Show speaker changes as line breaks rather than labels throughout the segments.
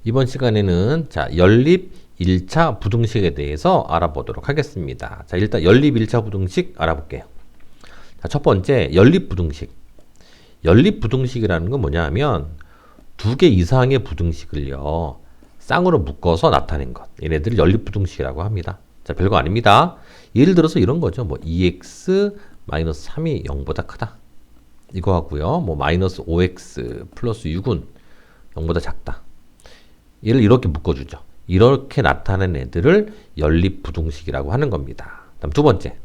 이번 시간에는 연립 1차 부등식에 대해서 알아보도록 하겠습니다. 일단 연립 1차 부등식 알아볼게요. 첫 번째, 연립 부등식. 연립 부등식이라는 건 뭐냐 하면 두 개 이상의 부등식을요, 쌍으로 묶어서 나타낸 것. 얘네들을 연립 부등식이라고 합니다. 별거 아닙니다. 예를 들어서 이런 거죠. 2x-3이 0보다 크다. 이거 하고요. 마이너스 5x 플러스 6은 0보다 작다. 얘를 이렇게 묶어주죠. 이렇게 나타낸 애들을 연립 부등식이라고 하는 겁니다. 다음 두 번째,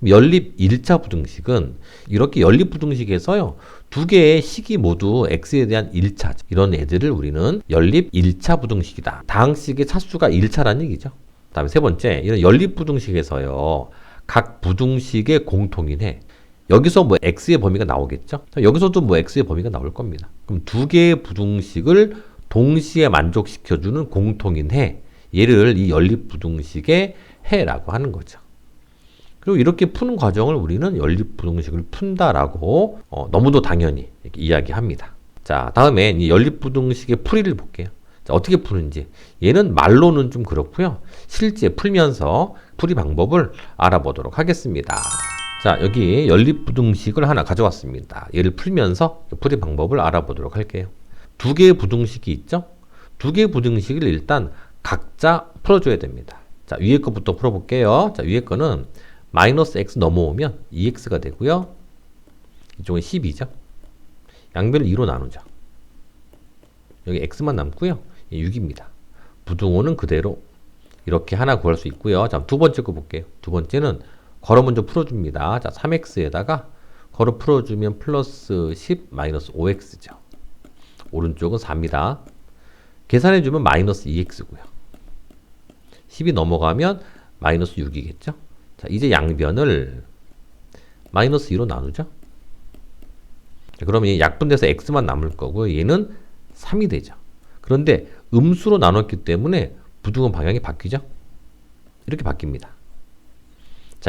연립 1차 부등식은 이렇게 연립 부등식에서요, 두 개의 식이 모두 x에 대한 1차, 이런 애들을 우리는 연립 1차 부등식이다. 다항식의 차수가 1차라는 얘기죠. 다음에 세 번째, 이런 연립 부등식에서요, 각 부등식의 공통인 해. 여기서 x의 범위가 나오겠죠? 여기서도 x의 범위가 나올 겁니다. 그럼 두 개의 부등식을 동시에 만족시켜주는 공통인 해. 얘를 이 연립 부등식의 해라고 하는 거죠. 그리고 이렇게 푸는 과정을 우리는 연립 부등식을 푼다라고 너무도 당연히 이렇게 이야기합니다. 다음에 이 연립 부등식의 풀이를 볼게요. 어떻게 푸는지. 얘는 말로는 좀 그렇고요. 실제 풀면서 풀이 방법을 알아보도록 하겠습니다. 여기 연립 부등식을 하나 가져왔습니다. 얘를 풀면서 풀이 방법을 알아보도록 할게요. 두 개의 부등식이 있죠? 두 개의 부등식을 일단 각자 풀어줘야 됩니다. 위에 거부터 풀어볼게요. 위에 거는 마이너스 x 넘어오면 2x가 되고요. 이쪽은 10이죠. 양변을 2로 나누죠. 여기 x만 남고요. 6입니다. 부등호는 그대로 이렇게 하나 구할 수 있고요. 두 번째 거 볼게요. 두 번째는 걸어 먼저 풀어줍니다. 3x에다가 걸어 풀어주면 플러스 10 마이너스 5x죠. 오른쪽은 4입니다. 계산해주면 마이너스 2x고요. 10이 넘어가면 마이너스 6이겠죠. 이제 양변을 마이너스 2로 나누죠. 그러면 약분돼서 x만 남을 거고요. 얘는 3이 되죠. 그런데 음수로 나눴기 때문에 부등호 방향이 바뀌죠. 이렇게 바뀝니다.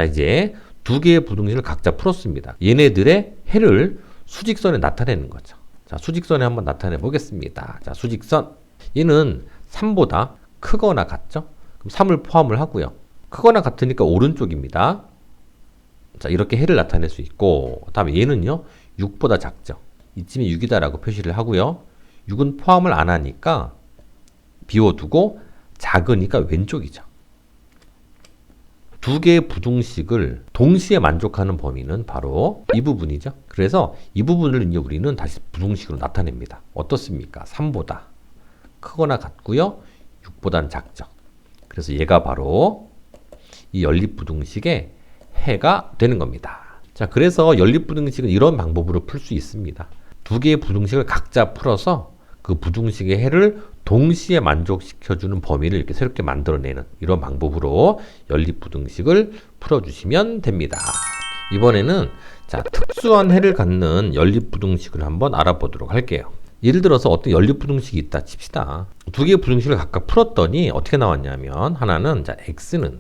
이제 두 개의 부등식을 각자 풀었습니다. 얘네들의 해를 수직선에 나타내는 거죠. 수직선에 한번 나타내 보겠습니다. 수직선. 얘는 3보다 크거나 같죠? 그럼 3을 포함을 하고요. 크거나 같으니까 오른쪽입니다. 이렇게 해를 나타낼 수 있고, 다음에 얘는요, 6보다 작죠? 이쯤이 6이다라고 표시를 하고요. 6은 포함을 안 하니까 비워두고 작으니까 왼쪽이죠. 두 개의 부등식을 동시에 만족하는 범위는 바로 이 부분이죠. 그래서 이 부분을 이제 우리는 다시 부등식으로 나타냅니다. 어떻습니까? 3보다 크거나 같고요. 6보다는 작죠. 그래서 얘가 바로 이 연립 부등식의 해가 되는 겁니다. 그래서 연립 부등식은 이런 방법으로 풀 수 있습니다. 두 개의 부등식을 각자 풀어서 그 부등식의 해를 동시에 만족시켜주는 범위를 이렇게 새롭게 만들어내는 이런 방법으로 연립 부등식을 풀어주시면 됩니다. 이번에는 특수한 해를 갖는 연립 부등식을 한번 알아보도록 할게요. 예를 들어서 어떤 연립 부등식이 있다 칩시다. 두 개의 부등식을 각각 풀었더니 어떻게 나왔냐면, 하나는 x는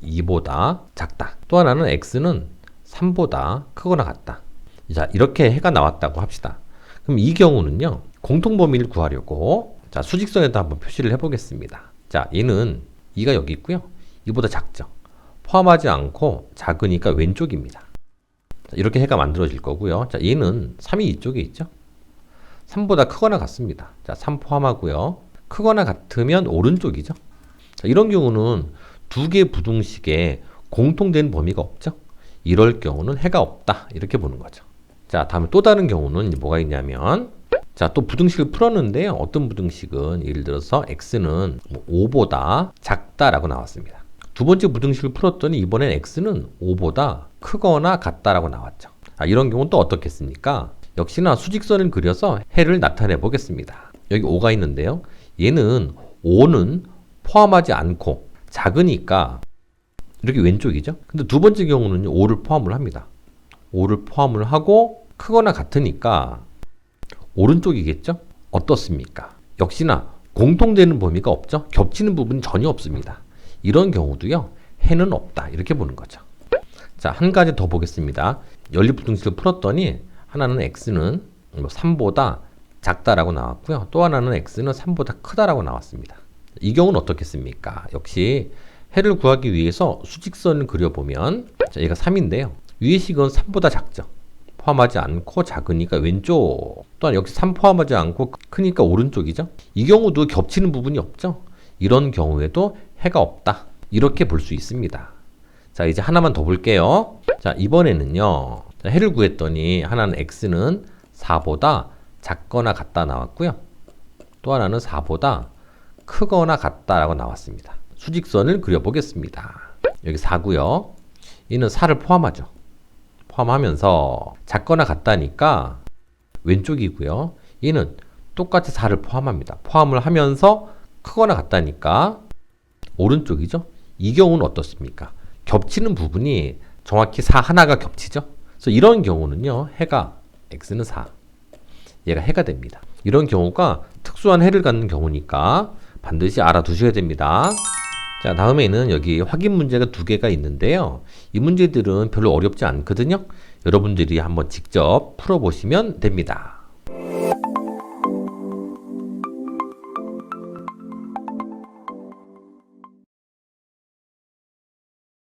2보다 작다. 또 하나는 x는 3보다 크거나 같다. 이렇게 해가 나왔다고 합시다. 그럼 이 경우는요, 공통 범위를 구하려고 수직선에다 한번 표시를 해보겠습니다. 얘는 2가 여기 있고요. 2보다 작죠. 포함하지 않고 작으니까 왼쪽입니다. 이렇게 해가 만들어질 거고요. 얘는 3이 이쪽에 있죠. 3보다 크거나 같습니다. 3 포함하고요. 크거나 같으면 오른쪽이죠. 이런 경우는 두 개의 부등식에 공통된 범위가 없죠. 이럴 경우는 해가 없다. 이렇게 보는 거죠. 다음에 또 다른 경우는 뭐가 있냐면, 또 부등식을 풀었는데요. 어떤 부등식은 예를 들어서 x는 5보다 작다라고 나왔습니다. 두 번째 부등식을 풀었더니 이번엔 x는 5보다 크거나 같다라고 나왔죠. 이런 경우는 또 어떻겠습니까? 역시나 수직선을 그려서 해를 나타내 보겠습니다. 여기 5가 있는데요. 얘는 5는 포함하지 않고 작으니까 이렇게 왼쪽이죠. 근데 두 번째 경우는 5를 포함을 합니다. 5를 포함을 하고 크거나 같으니까 오른쪽이겠죠? 어떻습니까? 역시나 공통되는 범위가 없죠? 겹치는 부분이 전혀 없습니다. 이런 경우도요, 해는 없다. 이렇게 보는 거죠. 한 가지 더 보겠습니다. 연립 부등식을 풀었더니 하나는 x는 3보다 작다라고 나왔고요. 또 하나는 x는 3보다 크다라고 나왔습니다. 이 경우는 어떻겠습니까? 역시 해를 구하기 위해서 수직선을 그려보면 자, 얘가 3인데요. 위의 식은 3보다 작죠. 포함하지 않고 작으니까 왼쪽. 또한 역시 3 포함하지 않고 크니까 오른쪽이죠. 이 경우도 겹치는 부분이 없죠. 이런 경우에도 해가 없다. 이렇게 볼 수 있습니다. 자, 이제 하나만 더 볼게요. 자, 이번에는요. 자, 해를 구했더니 하나는 x는 4보다 작거나 같다 나왔고요. 또 하나는 4보다 크거나 같다라고 나왔습니다. 수직선을 그려보겠습니다. 여기 4고요. 얘는 4를 포함하죠. 포함하면서 작거나 같다니까 왼쪽이고요. 얘는 똑같이 4를 포함합니다. 포함을 하면서 크거나 같다니까 오른쪽이죠. 이 경우는 어떻습니까? 겹치는 부분이 정확히 4 하나가 겹치죠. 그래서 이런 경우는요. 해가 x는 4. 얘가 해가 됩니다. 이런 경우가 특수한 해를 갖는 경우니까 반드시 알아두셔야 됩니다. 자, 다음에는 여기 확인 문제가 2개가 있는데요. 이 문제들은 별로 어렵지 않거든요. 여러분들이 한번 직접 풀어보시면 됩니다.